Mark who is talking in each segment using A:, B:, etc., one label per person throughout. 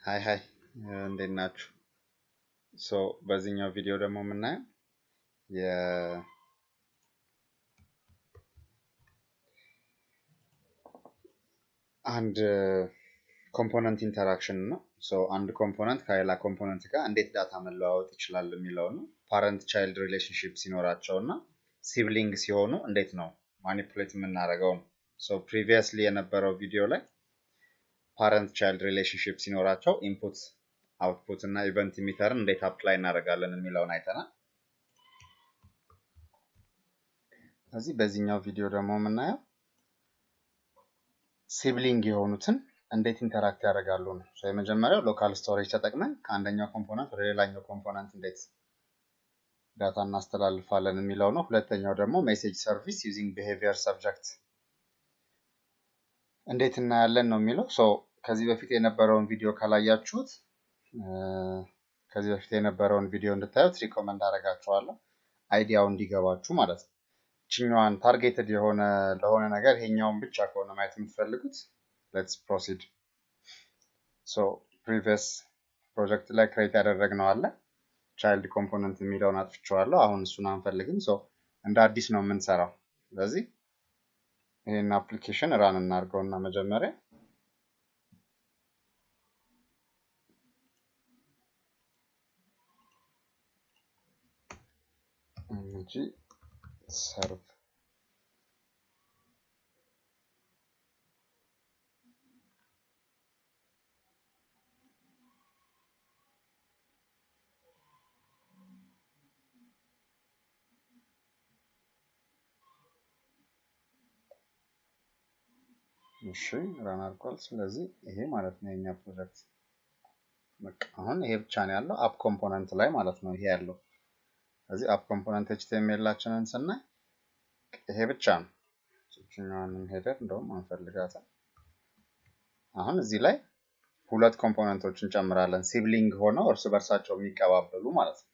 A: Hi, እንዴት ናችሁ? ሶ በዚህኛው ቪዲዮ ደግሞ የምናየው የአንድ ኮምፖነንት ኢንተራክሽን ነው። ሶ አንድ ኮምፖነንት ከሌላ ኮምፖነንት ጋር እንዴት ዳታ መለዋወጥ ይችላል የሚለው ነው። ፓረንት ቻይልድ ሪሌሽንሺፕ ሲኖራቸው እና ሲብሊንግ ሲሆኑ እንዴት ነው ማኒፑሌት የምናደርገው ነው። ሶ ፕሪቪየስሊ የነበረው ቪዲዮ ላይ ፓረንት ቻይልድ ሪሌሽንሺፕ ሲኖራቸው ኢንፑት አውትፑት እና ኢቨንት ኢሚተርን እንዴት አፕላይ እናደርጋለን የሚለውን አይተናል። ስለዚህ በዚህኛው ቪዲዮ ደግሞ የምናየው ሲብሊንግ የሆኑትን እንዴት ኢንተራክት ያደርጋሉ ነው። የመጀመሪያው ሎካል ስቶሬጅ ተጠቅመን ከአንደኛው ኮምፖነንት ወደ ሌላኛው ኮምፖነንት እንዴት ዳታ እናስተላልፋለን የሚለው ነው። ሁለተኛው ደግሞ ሜሴጅ ሰርቪስ ዩዚንግ ቢሄቪየር ሰብጀክት እንዴት እናያለን ነው የሚለው። ከዚህ በፊት የነበረውን ቪዲዮ ካላያችሁት ከዚህ በፊት የነበረውን ቪዲዮ እንድታዩት ሪኮመንድ አደርጋችኋለሁ፣ አይዲያው እንዲገባችሁ ማለት ነው። ችኛዋን ታርጌትድ ለሆነ ነገር ይሄኛውን ብቻ ከሆነ ማየት የምትፈልጉት ሌትስ ፕሮሲድ። ፕሪቪየስ ፕሮጀክት ላይ ክሬት ያደረግነው አለ ቻይልድ ኮምፖነንት የሚለውን አጥፍቼዋለሁ። አሁን እሱን አንፈልግም። እንደ አዲስ ነው የምንሰራው። ስለዚህ ይሄን አፕሊኬሽን ራን እናድርገውና መጀመሪያ እንጂ ሰርቭ እሺ ራን አድርጓል። ስለዚህ ይሄ ማለት ነው የኛ ፕሮጀክት። አሁን ይሄ ብቻ ነው ያለው አፕ ኮምፖነንት ላይ ማለት ነው ይሄ ያለው። ስለዚህ አፕ ኮምፖነንት HTML-ላችንን ስናይ ይሄ ብቻ ነው። እቺኛዋንም ሄደር እንደውም አንፈልጋታለን። አሁን እዚህ ላይ ሁለት ኮምፖነንቶችን ጨምራለን ሲብሊንግ ሆነው እርስ በርሳቸው የሚቀባበሉ ማለት ነው።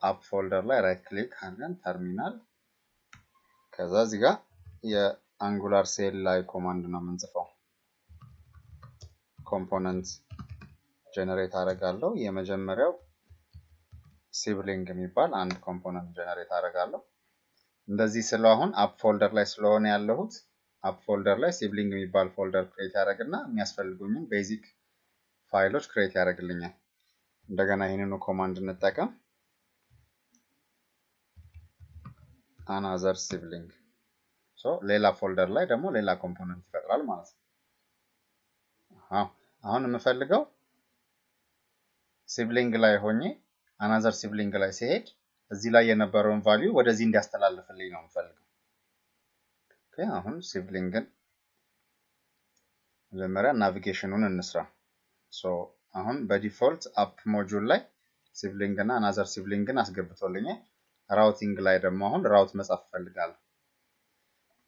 A: አፕ ፎልደር ላይ ራይት ክሊክ አድርገን ተርሚናል፣ ከዛ እዚህ ጋር የአንጉላር ሴል ላይ ኮማንድ ነው የምንጽፈው። ኮምፖነንት ጀነሬት አደርጋለሁ። የመጀመሪያው ሲብሊንግ የሚባል አንድ ኮምፖነንት ጀነሬት አደርጋለሁ። እንደዚህ ስለው አሁን አፕ ፎልደር ላይ ስለሆነ ያለሁት አፕ ፎልደር ላይ ሲብሊንግ የሚባል ፎልደር ክሬት ያደርግና የሚያስፈልጉኝን ቤዚክ ፋይሎች ክሬት ያደርግልኛል። እንደገና ይህንኑ ኮማንድ እንጠቀም አናዘር ሲብሊንግ። ሌላ ፎልደር ላይ ደግሞ ሌላ ኮምፖነንት ይፈጥራል ማለት ነው። አሁን የምፈልገው ሲብሊንግ ላይ ሆኜ አናዘር ሲብሊንግ ላይ ሲሄድ እዚህ ላይ የነበረውን ቫልዩ ወደዚህ እንዲያስተላልፍልኝ ነው የምፈልገው። አሁን ሲብሊንግን መጀመሪያ ናቪጌሽኑን እንስራ። አሁን በዲፎልት አፕ ሞጁል ላይ ሲብሊንግ እና አናዘር ሲብሊንግን አስገብቶልኛል። ራውቲንግ ላይ ደግሞ አሁን ራውት መጻፍ ፈልጋለሁ።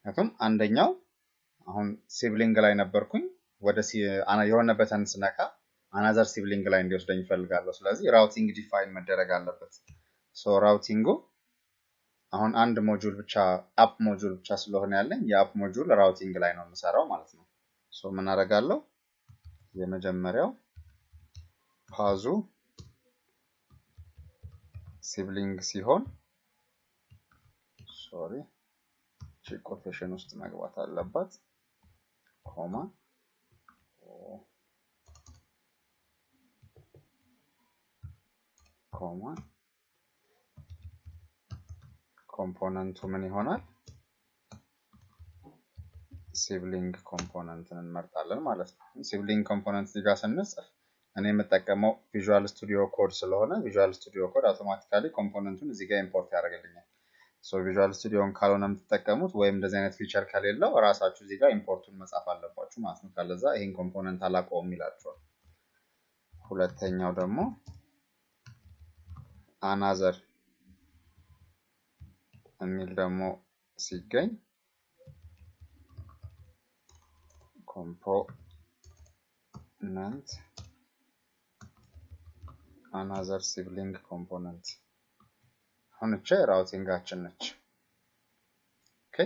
A: ምክንያቱም አንደኛው አሁን ሲብሊንግ ላይ ነበርኩኝ ወደ የሆነ በተን ስነካ አናዘር ሲብሊንግ ላይ እንዲወስደኝ ፈልጋለሁ። ስለዚህ ራውቲንግ ዲፋይን መደረግ አለበት። ራውቲንጉ አሁን አንድ ሞጁል ብቻ አፕ ሞጁል ብቻ ስለሆነ ያለኝ የአፕ ሞጁል ራውቲንግ ላይ ነው የምሰራው ማለት ነው። ምን አደርጋለሁ? የመጀመሪያው ፓዙ ሲብሊንግ ሲሆን ኮቴሽን ውስጥ መግባት አለባት ኮማ ኮምፖነንቱ ምን ይሆናል? ሲብሊንግ ኮምፖነንትን እንመርጣለን ማለት ነው። ሲብሊንግ ኮምፖነንት እዚህ ጋር ስንጽፍ እኔ የምጠቀመው ቪዥዋል ስቱዲዮ ኮድ ስለሆነ ቪዥዋል ስቱዲዮ ኮድ አውቶማቲካሊ ኮምፖነንቱን እዚህ ጋር ኢምፖርት ያደርግልኛል። ቪዥዋል ስቱዲዮን ካልሆነ የምትጠቀሙት ወይም እንደዚህ አይነት ፊቸር ከሌለው እራሳችሁ እዚህ ጋር ኢምፖርቱን መጻፍ አለባችሁ ማለት ነው። ካለዛ ይሄን ኮምፖነንት አላውቀውም ይላችኋል። ሁለተኛው ደግሞ አናዘር የሚል ደግሞ ሲገኝ ኮምፖነንት አናዘር ሲብሊንግ ኮምፖነንት አሁን እቺ ራውቲንጋችን ነች። ኦኬ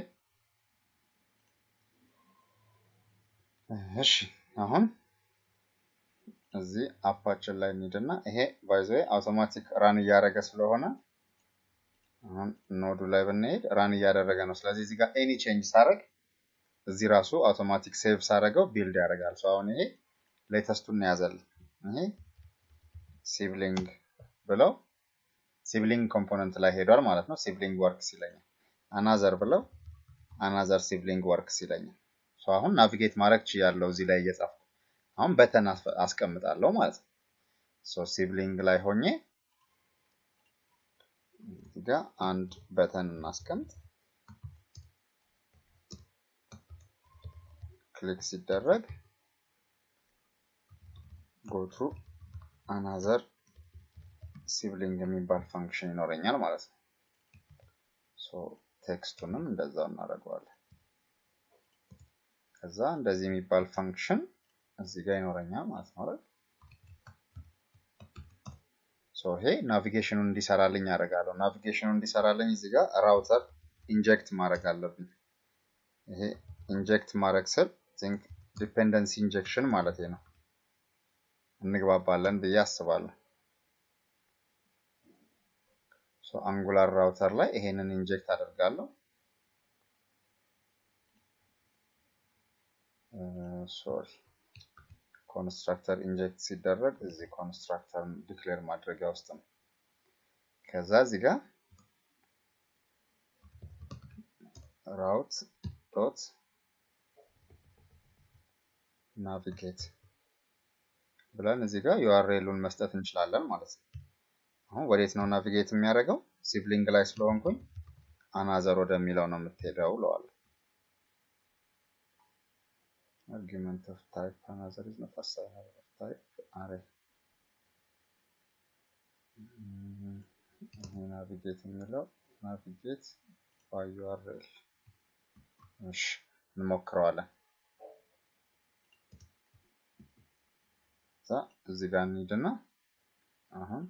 A: እሺ አሁን እዚህ አፓችን ላይ እንሂድና ይሄ ባይ ዘ ወይ አውቶማቲክ ራን እያደረገ ስለሆነ አሁን ኖዱ ላይ ብንሄድ ራን እያደረገ ነው። ስለዚህ እዚህ ጋር ኤኒ ቼንጅ ሳረግ እዚህ ራሱ አውቶማቲክ ሴቭ ሳረገው ቢልድ ያደርጋል። ሶ አሁን ይሄ ሌተስቱን ያዘልን ይሄ ሲብሊንግ ብለው ሲብሊንግ ኮምፖነንት ላይ ሄዷል ማለት ነው። ሲብሊንግ ወርክስ ይለኛል። አናዘር ብለው አናዘር ሲብሊንግ ወርክስ ይለኛል። ሶ አሁን ናቪጌት ማድረግ ችያለሁ እዚህ ላይ እየጻፍኩ አሁን በተን አስቀምጣለሁ ማለት ነው። ሶ ሲብሊንግ ላይ ሆኜ እዚህ ጋር አንድ በተን እናስቀምጥ። ክሊክ ሲደረግ go to another sibling የሚባል ፋንክሽን ይኖረኛል ማለት ነው። ሶ ቴክስቱንም እንደዛው እናደርገዋለን። ከዛ እንደዚህ የሚባል ፋንክሽን እዚህ ጋር ይኖረኛል ማለት ነው አይደል? ሶ ይሄ ናቪጌሽኑን እንዲሰራልኝ ያደርጋለሁ። ናቪጌሽኑን እንዲሰራልኝ እዚህ ጋር ራውተር ኢንጀክት ማድረግ አለብኝ። ይሄ ኢንጀክት ማድረግ ስል ቲንክ ዲፔንደንሲ ኢንጀክሽን ማለት ነው። እንግባባለን ብዬ አስባለሁ። ሶ አንጉላር ራውተር ላይ ይሄንን ኢንጀክት አደርጋለሁ። ሶሪ ኮንስትራክተር ኢንጀክት ሲደረግ እዚህ ኮንስትራክተር ዲክሌር ማድረጊያ ውስጥ ነው። ከዛ እዚህ ጋር route dot navigate ብለን እዚህ ጋር URL-ን መስጠት እንችላለን ማለት ነው። አሁን ወዴት ነው ናቪጌት የሚያደርገው? ሲብሊንግ ላይ ስለሆንኩኝ አናዘር ወደሚለው ነው የምትሄደው ብለዋል። argument of type another is not assigned of type array navigate የሚለው navigate by URL እሺ እንሞክረዋለን። እዚህ ጋር እንሂድና አሁን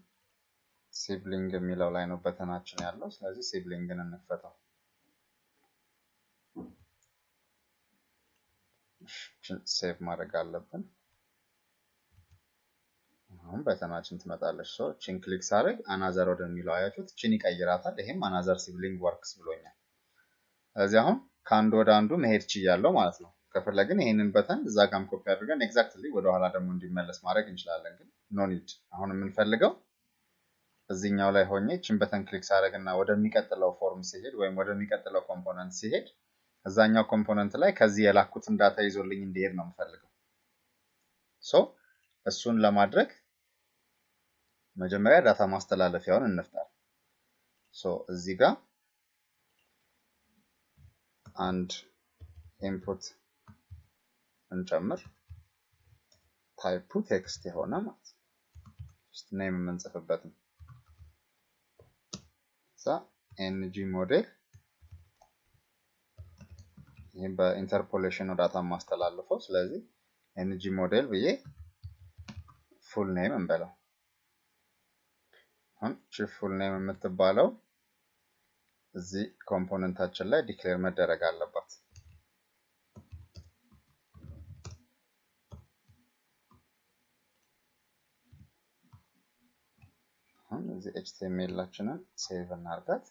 A: ሲብሊንግ የሚለው ላይ ነው በተናችን ያለው። ስለዚህ ሲብሊንግን እንክፈተው። ሴቭ ማድረግ አለብን። አሁን በተናችን ትመጣለች። ሶ ቺን ክሊክ ሳደርግ አናዘር ወደሚለው አያችሁት ቺን ይቀይራታል። ይሄም አናዘር ሲብሊንግ ወርክስ ብሎኛል። ስለዚህ አሁን ከአንዱ ወደ አንዱ መሄድ ችያለሁ ማለት ነው። ከፈለግን ይሄንን በተን እዛ ጋርም ኮፒ አድርገን ኤግዛክትሊ ወደ ኋላ ደግሞ እንዲመለስ ማድረግ እንችላለን። ግን ኖ ኒድ። አሁን የምንፈልገው እዚህኛው ላይ ሆኜ ቺን በተን ክሊክ ሳደርግና ወደሚቀጥለው ፎርም ሲሄድ ወይም ወደሚቀጥለው ኮምፖነንት ሲሄድ እዛኛው ኮምፖነንት ላይ ከዚህ የላኩትን ዳታ ይዞልኝ እንዲሄድ ነው የምፈልገው። ሶ እሱን ለማድረግ መጀመሪያ ዳታ ማስተላለፊያውን እንፍጠር። ሶ እዚህ ጋር አንድ ኢንፑት እንጨምር። ታይፑ ቴክስት የሆነ ማለት ነው። ጀስት ኔም የምንጽፍበት ነው። ኤንጂ ሞዴል ይሄ በኢንተርፖሌሽን ነው ዳታ ማስተላለፈው። ስለዚህ ኤንጂ ሞዴል ብዬ ፉል ኔም እንበለው። አሁን ፉል ኔም የምትባለው እዚህ ኮምፖነንታችን ላይ ዲክሌር መደረግ አለባት። አሁን እዚህ HTML ላችንን ሴቭ እናርጋት።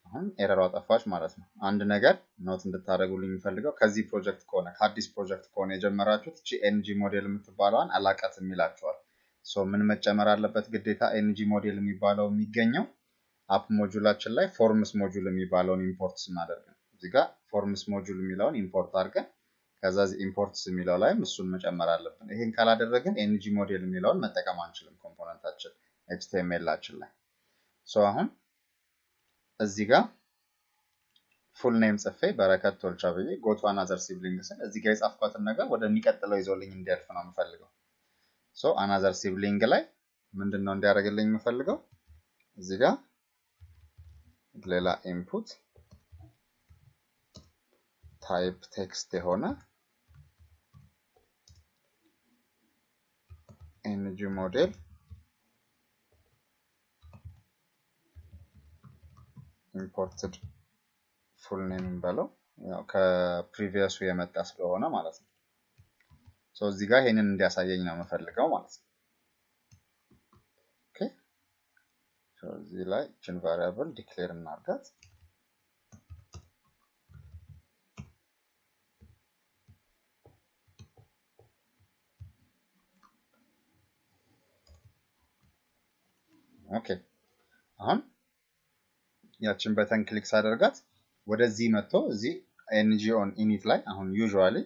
A: አሁን ኤረሯ ጠፋች ማለት ነው። አንድ ነገር ኖት እንድታደርጉልኝ የሚፈልገው ከዚህ ፕሮጀክት ከሆነ ከአዲስ ፕሮጀክት ከሆነ የጀመራችሁት እቺ ኤንጂ ሞዴል የምትባለዋን አላቀትም ይላችኋል። ሶ ምን መጨመር አለበት ግዴታ? ኤንጂ ሞዴል የሚባለው የሚገኘው አፕ ሞጁላችን ላይ ፎርምስ ሞጁል የሚባለውን ኢምፖርት ስናደርግ ነው። እዚህ ጋር ፎርምስ ሞጁል የሚለውን ኢምፖርት አድርገን ከዛ እዚህ ኢምፖርትስ የሚለው ላይም እሱን መጨመር አለብን። ይሄን ካላደረግን ኤንጂ ሞዴል የሚለውን መጠቀም አንችልም ኮምፖነንታችን HTML ላችን ላይ። ሶ አሁን እዚህ ጋር ፉል ኔም ጽፌ በረከት ቶልቻ ብዬ ጎቱ አናዘር ሲብሊንግ ስል እዚህ ጋር የጻፍኳትን ነገር ወደሚቀጥለው ይዞልኝ እንዲያልፍ ነው የምፈልገው። ሶ አናዘር ሲብሊንግ ላይ ምንድነው እንዲያደርግልኝ የምፈልገው? እዚህ ጋር ሌላ ኢንፑት ታይፕ ቴክስት የሆነ ኤንጂ ሞዴል ኢምፖርትድ ፉል ኔም እንበለው። ያው ከፕሪቪየሱ የመጣ ስለሆነ ማለት ነው። ሶ እዚህ ጋር ይሄንን እንዲያሳየኝ ነው የምፈልገው ማለት ነው። እዚህ ላይ ችን ቫሪያብል ዲክሌር እናርጋት ኦኬ አሁን ያችን በተን ክሊክ ሳደርጋት ወደዚህ መጥቶ እዚህ ኤንጂ ኦን ኢኒት ላይ አሁን ዩዥዋሊ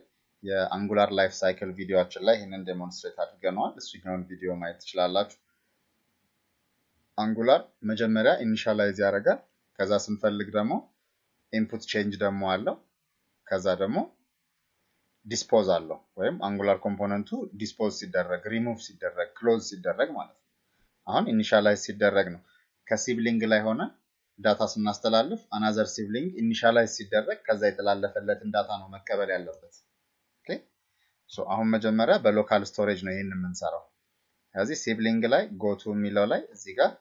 A: የአንጉላር ላይፍ ሳይክል ቪዲዮአችን ላይ ይሄንን ዴሞንስትሬት አድርገናል እሱኛውን ቪዲዮ ማየት ትችላላችሁ አንጉላር መጀመሪያ ኢኒሻላይዝ ያደርጋል ከዛ ስንፈልግ ደግሞ ኢንፑት ቼንጅ ደግሞ አለው ከዛ ደግሞ ዲስፖዝ አለው ወይም አንጉላር ኮምፖነንቱ ዲስፖዝ ሲደረግ ሪሙቭ ሲደረግ ክሎዝ ሲደረግ ማለት ነው አሁን ኢኒሻላይዝ ሲደረግ ነው ከሲብሊንግ ላይ ሆነ ዳታ ስናስተላልፍ አናዘር ሲብሊንግ ኢኒሻላይዝ ሲደረግ ከዛ የተላለፈለትን ዳታ ነው መቀበል ያለበት ኦኬ ሶ አሁን መጀመሪያ በሎካል ስቶሬጅ ነው ይሄንን የምንሰራው ስለዚህ ሲብሊንግ ላይ ጎ ቱ የሚለው ላይ እዚህ ጋር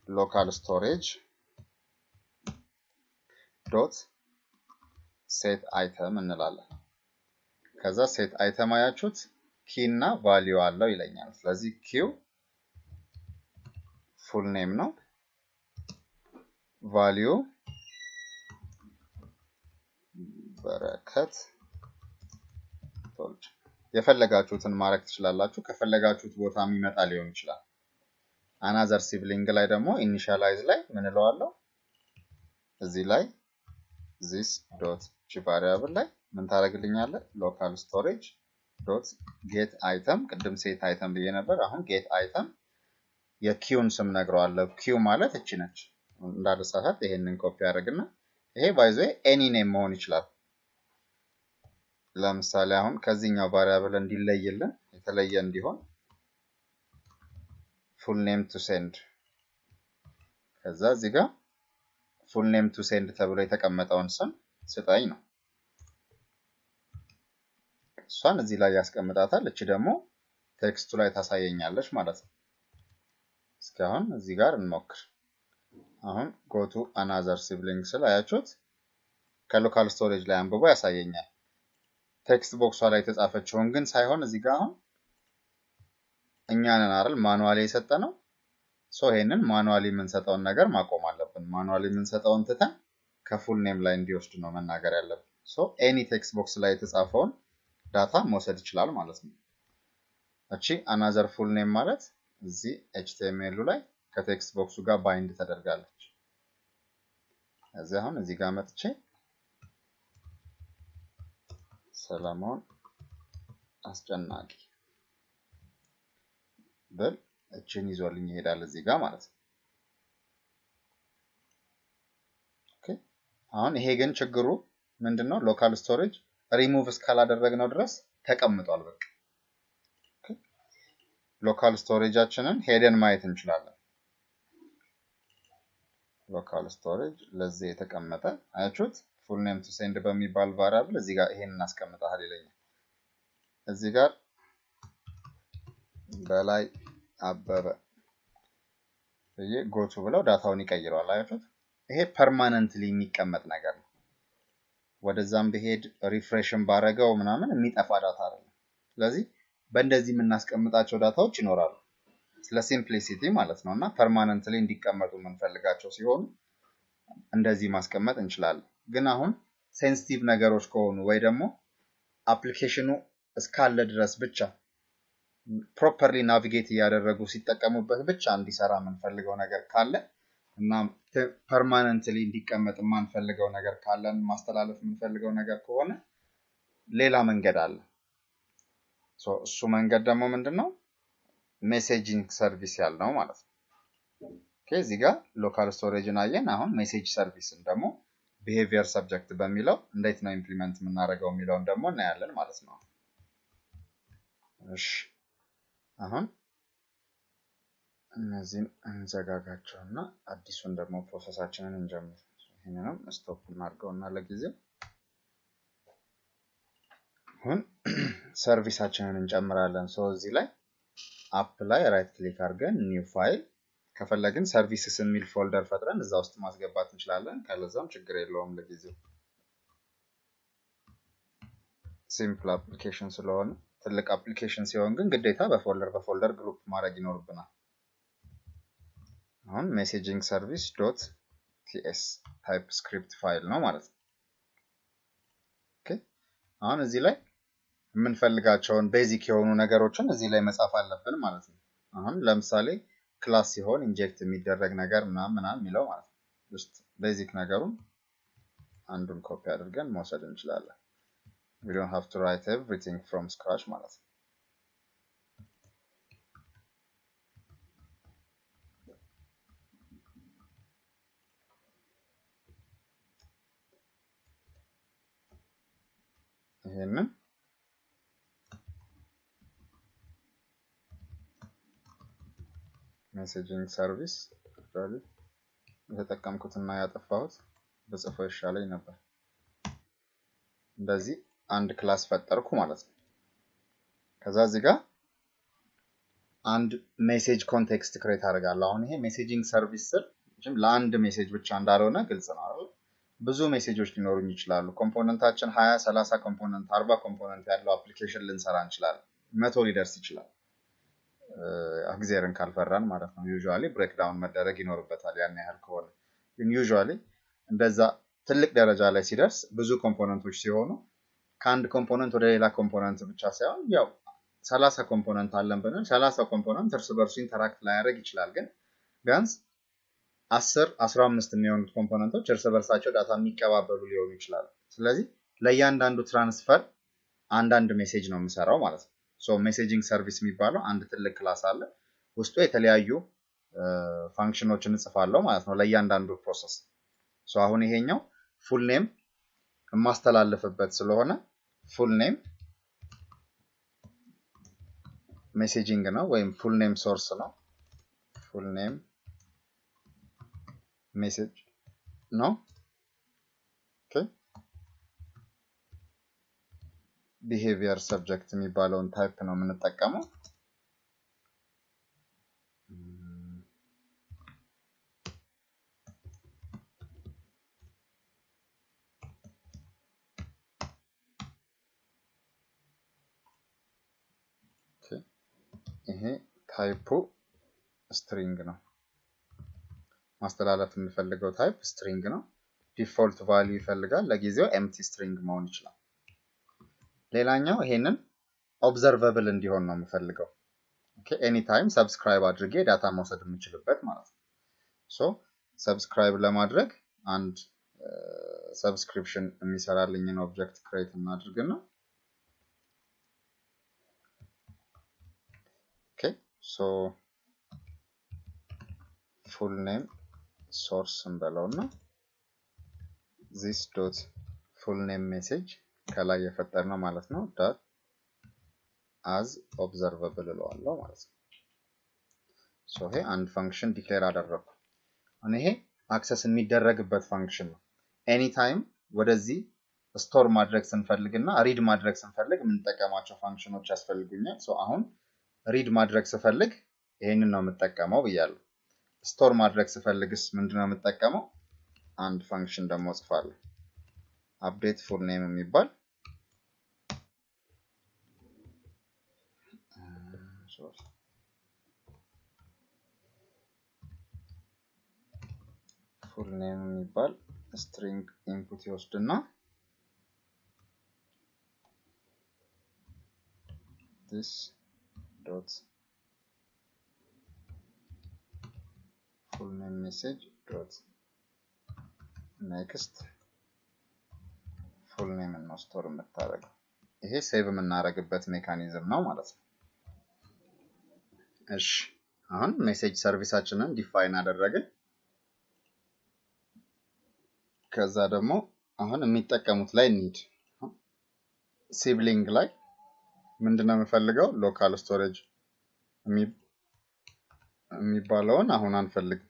A: local storage dot set item እንላለን ከዛ set item አያችሁት key እና value አለው ይለኛል ስለዚህ q full name ነው value በረከት ቶልጅ የፈለጋችሁትን ማረክ ትችላላችሁ ከፈለጋችሁት ቦታ የሚመጣ ሊሆን ይችላል another sibling ላይ ደግሞ initialize ላይ ምን እለዋለሁ እዚህ ላይ this dot variable ላይ ምን ታረግልኛለህ local storage dot get item ቅድም set item ብዬ ነበር አሁን get item የኪውን ስም ነግረዋለሁ q ማለት እቺ ነች እንዳልሳሳት ይሄንን ኮፒ አድርግና ይሄ ባይዘ any name መሆን ይችላል ለምሳሌ አሁን ከዚህኛው variable እንዲለይልን የተለየ እንዲሆን full name to send ከዛ እዚህ ጋር full name to send ተብሎ የተቀመጠውን ስም ስጠኝ ነው እሷን እዚህ ላይ ያስቀምጣታል እቺ ደግሞ ቴክስቱ ላይ ታሳየኛለች ማለት ነው እስካሁን እዚህ ጋር እንሞክር አሁን go to another sibling ስላያችሁት ከሎካል ስቶሬጅ ላይ አንብቦ ያሳየኛል ቴክስት ቦክሷ ላይ ተጻፈችውን ግን ሳይሆን እዚህ ጋር አሁን እኛንን አይደል ማኑዋሊ የሰጠነው ሶ ይሄንን ማኑዋሊ የምንሰጠውን ነገር ማቆም አለብን ማኑዋሊ የምንሰጠውን ትተን ከፉል ኔም ላይ እንዲወስድ ነው መናገር ያለብን ሶ ኤኒ ቴክስት ቦክስ ላይ የተጻፈውን ዳታ መውሰድ ይችላል ማለት ነው እቺ another full name ማለት እዚህ HTML ላይ ከቴክስት ቦክሱ ጋር ባይንድ ተደርጋለች እዚህ አሁን እዚህ ጋር መጥቼ ሰላማን አስጨናቂ በል እቺን ይዞልኝ ይሄዳል እዚህ ጋር ማለት ነው ኦኬ አሁን ይሄ ግን ችግሩ ምንድነው ሎካል ስቶሬጅ ሪሙቭ እስካላደረግነው ድረስ ተቀምጧል በቃ ኦኬ ሎካል ስቶሬጃችንን ሄደን ማየት እንችላለን ሎካል ስቶሬጅ ለዚህ የተቀመጠ አያችሁት full name to send በሚባል variable እዚህ ጋር ይሄንን አስቀምጣል ይለኛል እዚህ ጋር በላይ አበበ ይሄ ጎቱ ብለው ዳታውን ይቀይራል አያችሁት ይሄ ፐርማነንትሊ የሚቀመጥ ነገር ነው ወደዛም በሄድ ሪፍሬሽን ባረጋው ምናምን የሚጠፋ ዳታ አይደለም ስለዚህ በእንደዚህ የምናስቀምጣቸው ዳታዎች ይኖራሉ ስለ ሲምፕሊሲቲ ማለት ነውና ፐርማነንትሊ እንዲቀመጡ የምንፈልጋቸው ሲሆን እንደዚህ ማስቀመጥ እንችላለን ግን አሁን ሴንሲቲቭ ነገሮች ከሆኑ ወይ ደግሞ አፕሊኬሽኑ እስካለ ድረስ ብቻ ፕሮፐርሊ ናቪጌት ያደረጉ ሲጠቀሙበት ብቻ እንዲሰራ የምንፈልገው ነገር ካለ እና ፐርማነንትሊ እንዲቀመጥ የማንፈልገው ነገር ካለን ማስተላለፍ የምንፈልገው ነገር ከሆነ ሌላ መንገድ አለ ሶ እሱ መንገድ ደግሞ ምንድነው ሜሴጂንግ ሰርቪስ ያልነው ማለት ነው ኦኬ እዚህ ጋር ሎካል ስቶሬጅን አየን አሁን ሜሴጅ ሰርቪስን ደግሞ BehaviorSubject በሚለው እንዴት ነው ኢምፕሊመንት የምናደርገው የሚለውን ደግሞ እናያለን ማለት ነው እሺ አሁን እነዚህን እንዘጋጋቸውና አዲሱን ደግሞ ፕሮሰሳችንን እንጀምር ይሄንንም ስቶፕ እናድርገውና ለጊዜው አሁን ሰርቪሳችንን እንጨምራለን ሶ እዚህ ላይ አፕ ላይ ራይት ክሊክ አድርገን ኒው ፋይል ከፈለግን ሰርቪስስ የሚል ፎልደር ፈጥረን እዛ ውስጥ ማስገባት እንችላለን ካለዛም ችግር የለውም ለጊዜው ሲምፕል አፕሊኬሽን ስለሆነ ትልቅ አፕሊኬሽን ሲሆን ግን ግዴታ በፎልደር ግሩፕ ማድረግ ይኖርብናል አሁን messaging service dot ts type script file ነው ማለት ነው ኦኬ አሁን እዚህ ላይ የምንፈልጋቸውን ቤዚክ የሆኑ ነገሮችን እዚህ ላይ መጻፍ አለብን ማለት ነው አሁን ለምሳሌ ክላስ ሲሆን ኢንጀክት የሚደረግ ነገር ምናምን የሚለው ማለት ነው just ቤዚክ ነገሩን አንዱን ኮፒ አድርገን መውሰድ እንችላለን we don't have to write everything from scratch ማለት ነው ይሄንን messaging service actually የተጠቀምኩትና ያጠፋሁት በጽፈው ይሻለኝ ነበር እንደዚህ አንድ ክላስ ፈጠርኩ ማለት ነው ከዛ እዚህ ጋር አንድ ሜሴጅ ኮንቴክስት ክሬት አደርጋለሁ አሁን ይሄ ሜሴጂንግ ሰርቪስ ስር ለአንድ ሜሴጅ ብቻ እንዳልሆነ ግልጽ ነው አይደል ብዙ ሜሴጆች ሊኖሩኝ ይችላሉ ኮምፖነንታችን 20 30 ኮምፖነንት 40 ኮምፖነንት ያለው አፕሊኬሽን ልንሰራ እንችላለን 100 ሊደርስ ይችላል አግዜርን ካልፈራን ማለት ነው ዩዥዋሊ ብሬክዳውን መደረግ ይኖርበታል ያን ያህል ከሆነ ግን ዩዥዋሊ እንደዛ ትልቅ ደረጃ ላይ ሲደርስ ብዙ ኮምፖነንቶች ሲሆኑ ከአንድ ኮምፖነንት ወደ ሌላ ኮምፖነንት ብቻ ሳይሆን ያው 30 ኮምፖነንት አለን ብለን 30 ኮምፖነንት እርስ በርሱ ኢንተራክት ላያደርግ ይችላል ግን ቢያንስ 10 15 የሚሆኑት ኮምፖነንቶች እርስ በርሳቸው ዳታ የሚቀባበሉ ሊሆኑ ይችላሉ ስለዚህ ለእያንዳንዱ ትራንስፈር አንዳንድ ሜሴጅ ነው የምሰራው ማለት ነው ሶ ሜሴጂንግ ሰርቪስ የሚባለው አንድ ትልቅ ክላስ አለ ውስጡ የተለያዩ ፋንክሽኖችን እንጽፋለሁ ማለት ነው ለእያንዳንዱ ፕሮሰስ ሶ አሁን ይሄኛው ፉል ኔም ማስተላለፍበት ስለሆነ ፉል ኔም ሜሴጂንግ ነው ወይም ፉል ኔም ሶርስ ነው ፉል ኔም ሜሴጅ ነው ኦኬ BehaviorSubject የሚባለውን ታይፕ ነው የምንጠቀመው ኦኬ ይሄ ታይፑ ስትሪንግ ነው ማስተላለፍ የምፈልገው ታይፕ ስትሪንግ ነው ዲፎልት ቫልዩ ይፈልጋል ለጊዜው ኤምፕቲ ስትሪንግ መሆን ይችላል ሌላኛው ይሄንን ኦብዘርቨብል እንዲሆን ነው የምፈልገው ኦኬ ኤኒ ታይም ሰብስክራይብ አድርጌ ዳታ መውሰድ የምችልበት ማለት ነው ሶ ሰብስክራይብ ለማድረግ አንድ ሰብስክሪፕሽን የሚሰራልኝን ኦብጀክት ክሬት እናድርግና ኦኬ ሶ full name source እንበለውና this dot full name message ከላይ የፈጠርነው ማለት ነው dot as observable እለዋለሁ ማለት ነው ሶ ይሄ አንድ ፈንክሽን ዲክሌር አደረኩ አሁን ይሄ አክሰስ የሚደረግበት ፈንክሽን ነው ኤኒ ታይም ወደዚህ ስቶር ማድረግ ስንፈልግና ሪድ ማድረግ ስንፈልግ የምንጠቀማቸው ፈንክሽኖች ያስፈልጉኛል ሶ አሁን ሪድ ማድረግ ስፈልግ ይሄንን ነው የምጠቀመው ብያለሁ ስቶር ማድረግ ስፈልግስ ምንድነው የምጠቀመው አንድ ፈንክሽን ደግሞ ጽፋለሁ update full name የሚባል full name የሚባል string input ይወስድና this dot full name message dot next full name ነው ስቶር የምታደርገው ይሄ ሴቭ የምናደርግበት ሜካኒዝም ነው ማለት ነው እሺ አሁን ሜሴጅ ሰርቪሳችንን ዲፋይን አደረግን ከዛ ደግሞ አሁን የሚጠቀሙት ላይ እንሂድ ሲብሊንግ ላይ ምንድነው የምፈልገው ሎካል ስቶሬጅ የሚባለውን አሁን አንፈልግ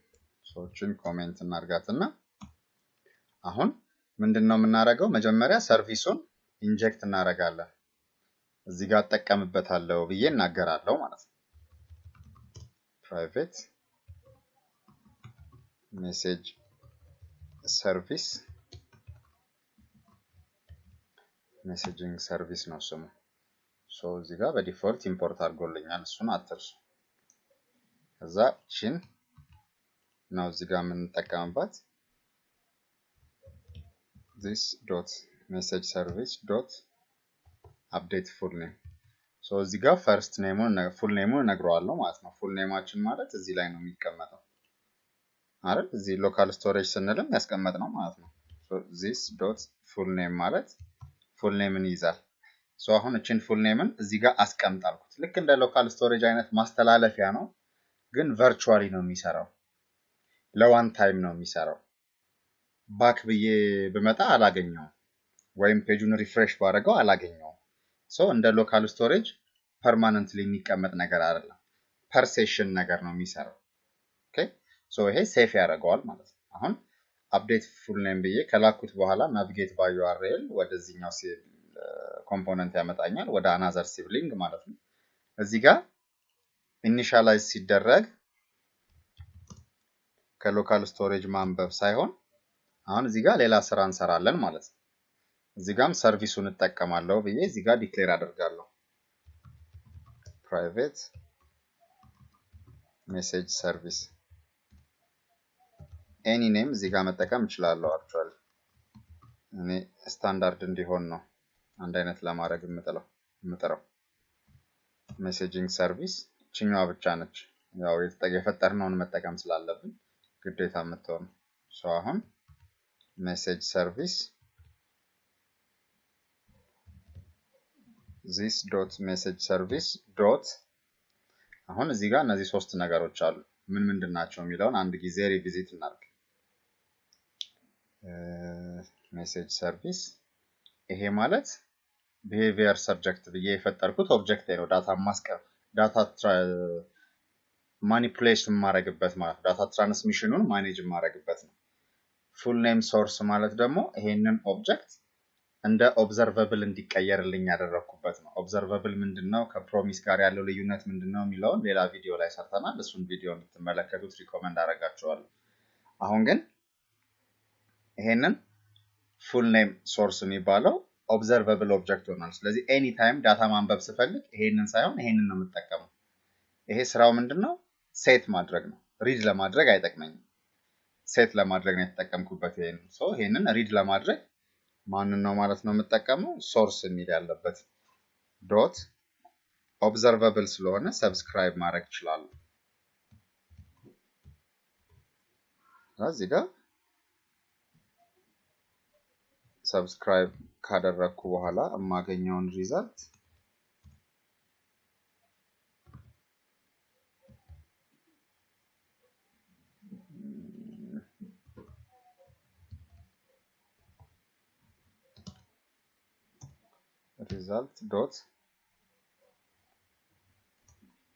A: ሶችን ኮሜንት እናርጋትና አሁን ምንድነው የምናደርገው መጀመሪያ ሰርቪሱን ኢንጀክት እናደርጋለን እዚህ ጋር ተጠቀምበታለሁ ብዬ እናገራለሁ ማለት ነው private message service messaging service ነው ስሙ ሶ እዚህ ጋር በዲፎልት ኢምፖርት አድርጎልኛል እሱን አትርሱ ከዛ ቺን ነው እዚህ ጋር የምንጠቀምበት this dot message service dot update full name so እዚህ ጋር first name full name እነግረዋለሁ ማለት ነው full nameአችን ማለት እዚህ ላይ ነው የሚቀመጠው አይደል እዚህ local storage ስንልም ያስቀመጥነው ማለት ነው so this dot full name ማለት full name ይይዛል so አሁን እቺን full name እዚህ ጋር አስቀምጣልኩት ልክ እንደ local storage አይነት ማስተላለፊያ ነው ግን virtually ነው የሚሰራው ለዋን ታይም ነው የሚሰራው ባክ ብዬ በመጣ አላገኘው ወይም ፔጁን ሪፍሬሽ ባረጋው አላገኘው ሶ እንደ ሎካል ስቶሬጅ ፐርማነንትሊ የሚቀመጥ ነገር አይደለም ፐር ሴሽን ነገር ነው የሚሰራው ኦኬ ሶ ይሄ ሴፍ ያደርገዋል ማለት ነው አሁን አፕዴት ፉል ኔም ብዬ ከላኩት በኋላ ናቪጌት ባይ ዩአርኤል ወደዚህኛው ኮምፖነንት ያመጣኛል ወደ አናዘር ሲብሊንግ ማለት ነው እዚህ ጋር ኢኒሻላይዝ ሲደረግ ከሎካል ስቶሬጅ ማንበብ ሳይሆን አሁን እዚህ ጋር ሌላ ስራ እንሰራለን ማለት ነው እዚህ ጋርም ሰርቪሱን እንጠቀማለሁ ብዬ እዚህ ጋር ዲክሌር አደርጋለሁ private message service any name እዚህ ጋር መጠቀም እችላለሁ actually እኔ ስታንዳርድ እንዲሆን ነው አንድ አይነት ለማድረግ የምጥረው messaging service ችኛዋ ብቻ ነች ያው የፈጠርነውን መጠቀም ስላለብን ግዴታ መተው so አሁን message service this dot message service dot አሁን እዚህ ጋር እነዚህ ሶስት ነገሮች አሉ ምን ምንድናቸው የሚለውን አንድ ጊዜ ሪቪዚት እናድርግ message service ይሄ ማለት behavior subject ብዬ የፈጠርኩት ኦብጀክት ነው ዳታ ማኒፑሌሽን ማድረግበት ማለት ዳታ ትራንስሚሽኑን ማኔጅ ማድረግበት ነው full name source ማለት ደግሞ ይሄንን ኦብጀክት እንደ ኦብዘርቨብል እንዲቀየርልኝ ያደረኩበት ነው ኦብዘርቨብል ምንድነው ከፕሮሚስ ጋር ያለው ልዩነት ምንድነው የሚለውን ሌላ ቪዲዮ ላይ ሰርተናል እሱን ቪዲዮ እንድትመለከቱት ሪኮመንድ አደርጋችኋለሁ አሁን ግን ይሄንን full name source የሚባለው ኦብዘርቨብል ኦብጀክት ሆኗል ስለዚህ ኤኒ ታይም ዳታ ማንበብ ስፈልግ ይሄንን ሳይሆን ይሄንን ነው የምጠቀመው ይሄ ስራው ምንድነው ሴት ማድረግ ነው ሪድ ለማድረግ አይጠቅመኝም ሴት ለማድረግ ነው የተጠቀምኩበት ይሄንን ሶ ይሄንን ሪድ ለማድረግ ማንን ነው ማለት ነው የምጠቀመው ሶርስ የሚል ያለበት ዶት ኦብዘርቨብል ስለሆነ ሰብስክራይብ ማድረግ ይችላል እዚህ ጋር ሰብስክራይብ ካደረኩ በኋላ የማገኘውን ሪዛልት result dot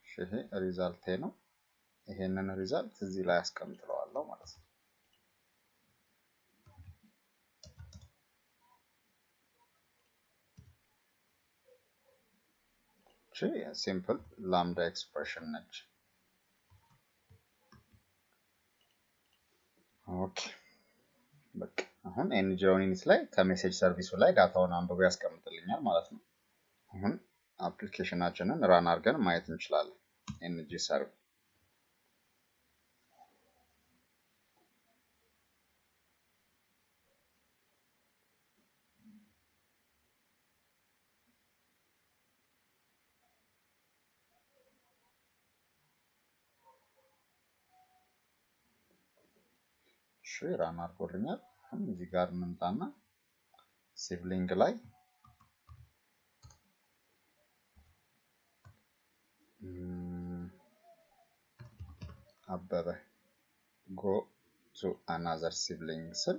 A: ይሄ ሪዛልት ነው ይሄንን ሪዛልት እዚህ ላይ አስቀምጥለዋለሁ ማለት ነው ሲምፕል ላምዳ ኤክስፕሬሽን ነች ኦኬ በቃ አሁን ኤንጂኦን ኢኒት ላይ ከሜሴጅ ሰርቪሱ ላይ ዳታውን አንብቦ ያስቀምጥልኛል ማለት ነው አሁን አፕሊኬሽናችንን ራን አድርገን ማየት እንችላለን ኤንጂ ሰርቭ ራን አድርጎልኛል አሁን እዚህ ጋር እንምጣና ሲብሊንግ ላይ አበበ go to another sibling ስል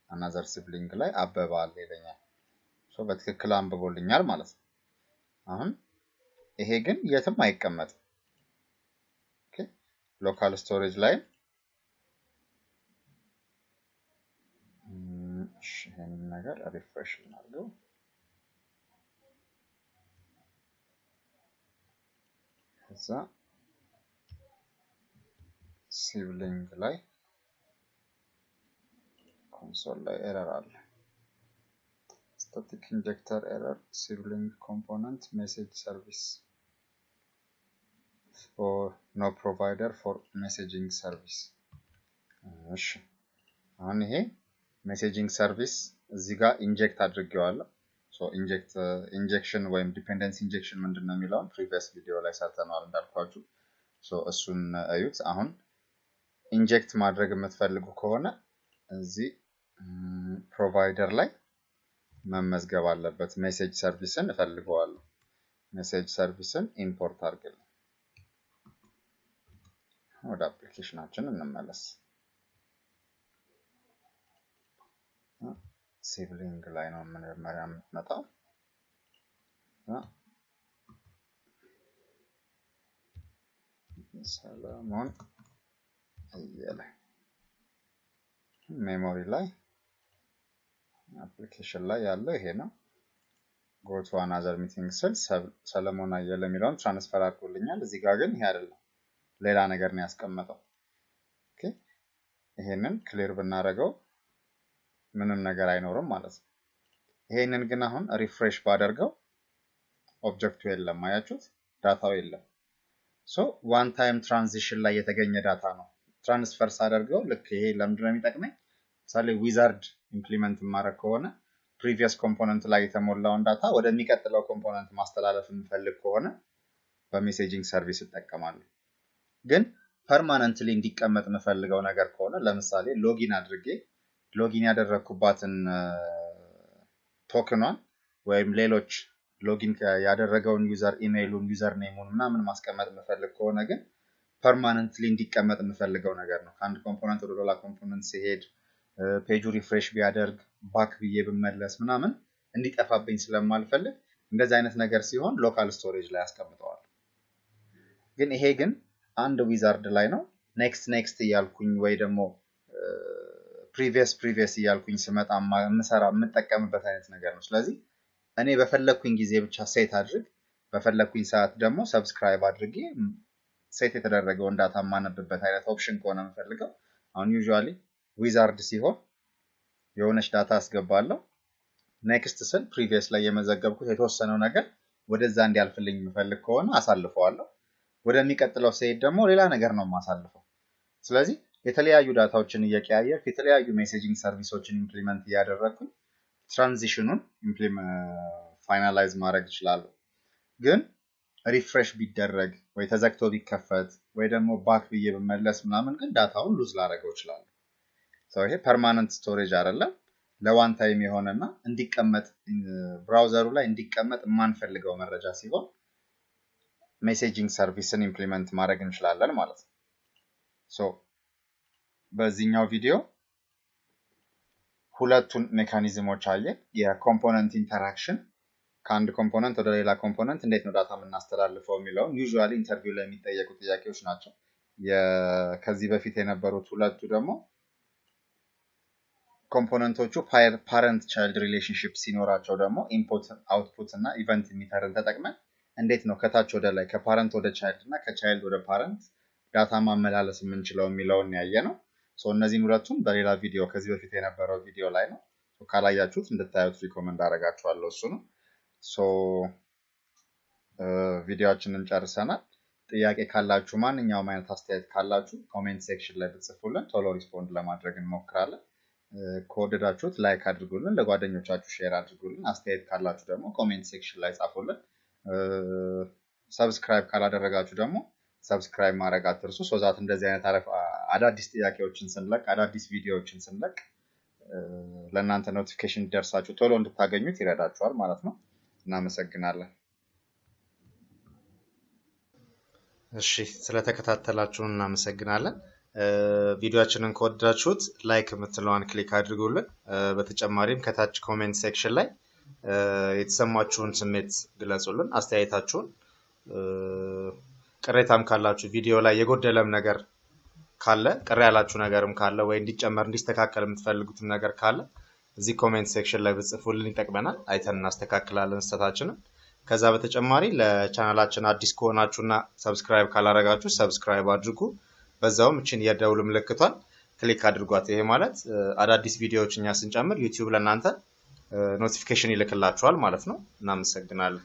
A: another sibling ላይ አበበ አለ ይለኛል ሶ በትክክል አንብቦልኛል ማለት ነው አሁን ይሄ ግን የትም አይቀመጥም ኦኬ ሎካል ስቶሬጅ ላይ ይሄን ነገር ሪፍሬሽ እናድርገው ከዛ ሲብሊንግ ላይ ኮንሶል ላይ ኤረር አለ static injector error sibling component message service or no provider for messaging service እሺ አሁን ይሄ ሜሴጂንግ ሰርቪስ እዚህ ጋር ኢንጀክት አድርጌዋለሁ ሶ ኢንጀክሽን ወይም ዲፔንደንሲ ኢንጀክሽን ምንድነው የሚለውን ፕሪቪየስ ቪዲዮ ላይ ሰርተናል እንዳልኳችሁ ሶ እሱን እዩት አሁን ኢንጀክት ማድረግ የምትፈልጉ ከሆነ እዚህ ፕሮቫይደር ላይ መመዝገብ አለበት ሜሴጅ ሰርቪስን እፈልገዋለሁ ሜሴጅ ሰርቪስን ኢምፖርት አድርግልኝ ወደ አፕሊኬሽናችን እንመለስ ሲብሊንግ ላይ ነው መጀመሪያ የምትመጣው ሰለሞን አየለ ሜሞሪ ላይ አፕሊኬሽን ላይ ያለው ይሄ ነው go to another meeting ስል ሰለሞን አየለ የሚለውን ትራንስፈር አድርጎልኛል እዚህ ጋር ግን ይሄ አይደለም ሌላ ነገር ነው ያስቀመጠው ኦኬ ይሄንን ክሊር ብናደርገው ምንም ነገር አይኖርም ማለት ነው ይሄንን ግን አሁን ሪፍሬሽ ባደርገው ኦብጀክቱ የለም አያችሁት ዳታው የለም ሶ ዋን ታይም ትራንዚሽን ላይ የተገኘ ዳታ ነው ትራንስፈር ሳደርገው ልክ ይሄ ለምንድነው የሚጠቅመኝ ሳለ ዊዛርድ ኢምፕሊመንት ማድረግ ከሆነ ፕሪቪየስ ኮምፖነንት ላይ የተሞላውን ዳታ ወደሚቀጥለው ኮምፖነንት ማስተላለፍ የምፈልግ ከሆነ በሜሴጂንግ ሰርቪስ እጠቀማለሁ ግን ፐርማነንትሊ እንዲቀመጥ የምፈልገው ነገር ከሆነ ለምሳሌ ሎጊን አድርጌ ሎጊን ያደረኩባትን ቶክኗን ወይም ሌሎች ሎጊን ያደረገውን ዩዘር ኢሜይሉን ዩዘር ኔሙን ምናምን ማስቀመጥ የምፈልግ ከሆነ ግን ፐርማነንትሊ እንዲቀመጥ የምፈልገው ነገር ነው ከአንድ ኮምፖነንት ወደ ሌላ ኮምፖነንት ሲሄድ ፔጁ ሪፍሬሽ ቢያደርግ ባክ ብዬ ብመለስ ምናምን እንዲጠፋብኝ ስለማልፈልግ እንደዚህ አይነት ነገር ሲሆን ሎካል ስቶሬጅ ላይ አስቀምጠዋል ግን ይሄ ግን አንድ ዊዛርድ ላይ ነው ኔክስት እያልኩኝ ወይ ደግሞ ፕሪቪየስ እያልኩኝ ስመጣ የምጠቀምበት አይነት ነገር ነው ስለዚህ እኔ በፈለኩኝ ጊዜ ብቻ ሴት አድርግ በፈለኩኝ ሰዓት ደግሞ ሰብስክራይብ አድርጌ ሴት የተደረገውን ዳታ ማነብበት አይነት ኦፕሽን ከሆነ የምፈልገው አሁን ዩዥዋሊ ዊዛርድ ሲሆን የሆነች ዳታ አስገባለሁ ኔክስት ስል ፕሪቪየስ ላይ የመዘገብኩት የተወሰነው ነገር ወደዛ እንዲያልፍልኝ የምፈልግ ከሆነ አሳልፈዋለሁ ወደሚቀጥለው ሴት ደግሞ ሌላ ነገር ነው ማሳልፈው ስለዚህ የተለያዩ ዳታዎችን እየቀያየርኩ የተለያዩ ሜሴጂንግ ሰርቪሶችን ኢምፕሊመንት ያደረኩኝ ትራንዚሽኑን ፋይናላይዝ ማድረግ ይችላል ግን ሪፍሬሽ ቢደረግ ወይ ተዘግቶ ቢከፈት ወይ ደግሞ ባክ ብዬ በመለስ ምናምን ግን ዳታውን ሉዝ ላደርገው ይችላል ሶ ይሄ ፐርማነንት ስቶሬጅ አይደለም ለዋን ታይም የሆነና እንዲቀመጥ ብራውዘሩ ላይ እንዲቀመጥ ማንፈልገው መረጃ ሲሆን ሜሴጂንግ ሰርቪስን ኢምፕሊመንት ማድረግ እንችላለን ማለት ነው ሶ በዚህኛው ቪዲዮ ሁለቱን ሜካኒዝሞች አየን የኮምፖነንት ኢንተራክሽን ከአንድ ኮምፖነንት ወደ ሌላ ኮምፖነንት እንዴት ነው ዳታ የምናስተላልፈው የሚለው ዩዥዋሊ ኢንተርቪው ላይ የሚጠየቁ ጥያቄዎች ናቸው ከዚህ በፊት የነበሩት ሁለቱ ደግሞ ኮምፖነንቶቹ ፓረንት ቻይልድ ሪሌሽንሺፕ ሲኖራቸው ደግሞ ኢንፑት አውትፑት እና ኢቨንት ሚተርን ተጠቅመን እንዴት ነው ከታች ወደ ላይ ከፓረንት ወደ ቻይልድ እና ከቻይልድ ወደ ፓረንት ዳታ ማመላለስ የምንችለው የሚለውን ያየነው ሶ እነዚህን ሁለቱን በሌላ ቪዲዮ ከዚህ በፊት የነበረው ቪዲዮ ላይ ነው ሶ ካላያችሁት እንድታዩት ሪኮመንድ አደርጋችኋለሁ እሱ ነው ሶ ቪዲዮአችንን ጨርሰናል ጥያቄ ካላችሁ ማንኛውም አይነት አስተያየት ካላችሁ ኮሜንት ሴክሽን ላይ ብትጽፉልን ቶሎ ሪስፖንድ ለማድረግ እንሞክራለን ከወደዳችሁት ላይክ አድርጉልን ለጓደኞቻችሁ ሼር አድርጉልን አስተያየት ካላችሁ ደግሞ ኮሜንት ሴክሽን ላይ ጻፉልን ሰብስክራይብ ካላደረጋችሁ ደግሞ ሰብስክራይብ ማድረግ አትርሱ ሶዛት እንደዚህ አይነት አዳዲስ ጥያቄዎችን ስንለቅ አዳዲስ ቪዲዮዎችን ስንለቅ ለእናንተ ኖቲፊኬሽን ደርሳችሁ ቶሎ እንድታገኙት ይረዳችኋል ማለት ነው እናመሰግናለን እሺ ስለተከታተላችሁ እናመሰግናለን ቪዲዮአችንን ከወደዳችሁት ላይክ የምትለዋን ክሊክ አድርጉልን በተጨማሪም ከታች ኮሜንት ሴክሽን ላይ የተሰማችሁን ስሜት ግለጹልን አስተያየታችሁን ቅሬታም ካላችሁ ቪዲዮ ላይ የጎደለም ነገር ካለ ቅሬ ያላችሁ ነገርም ካለ ወይ እንዲጨመር እንዲስተካከል የምትፈልጉት ነገር ካለ እዚህ ኮሜንት ሴክሽን ላይ ብትጽፉልን ይጠቅመናል አይተን እናስተካክላለን ስህተታችንን ከዛ በተጨማሪ ለቻናላችን አዲስ ከሆናችሁና ሰብስክራይብ ካላረጋችሁ ሰብስክራይብ አድርጉ በዛውም እቺን የደውል ምልክቷን ክሊክ አድርጓት ይሄ ማለት አዳዲስ ቪዲዮዎች እኛ ስንጨምር ዩቲዩብ ለእናንተ ኖቲፊኬሽን ይልክላችኋል ማለት ነው እናመሰግናለን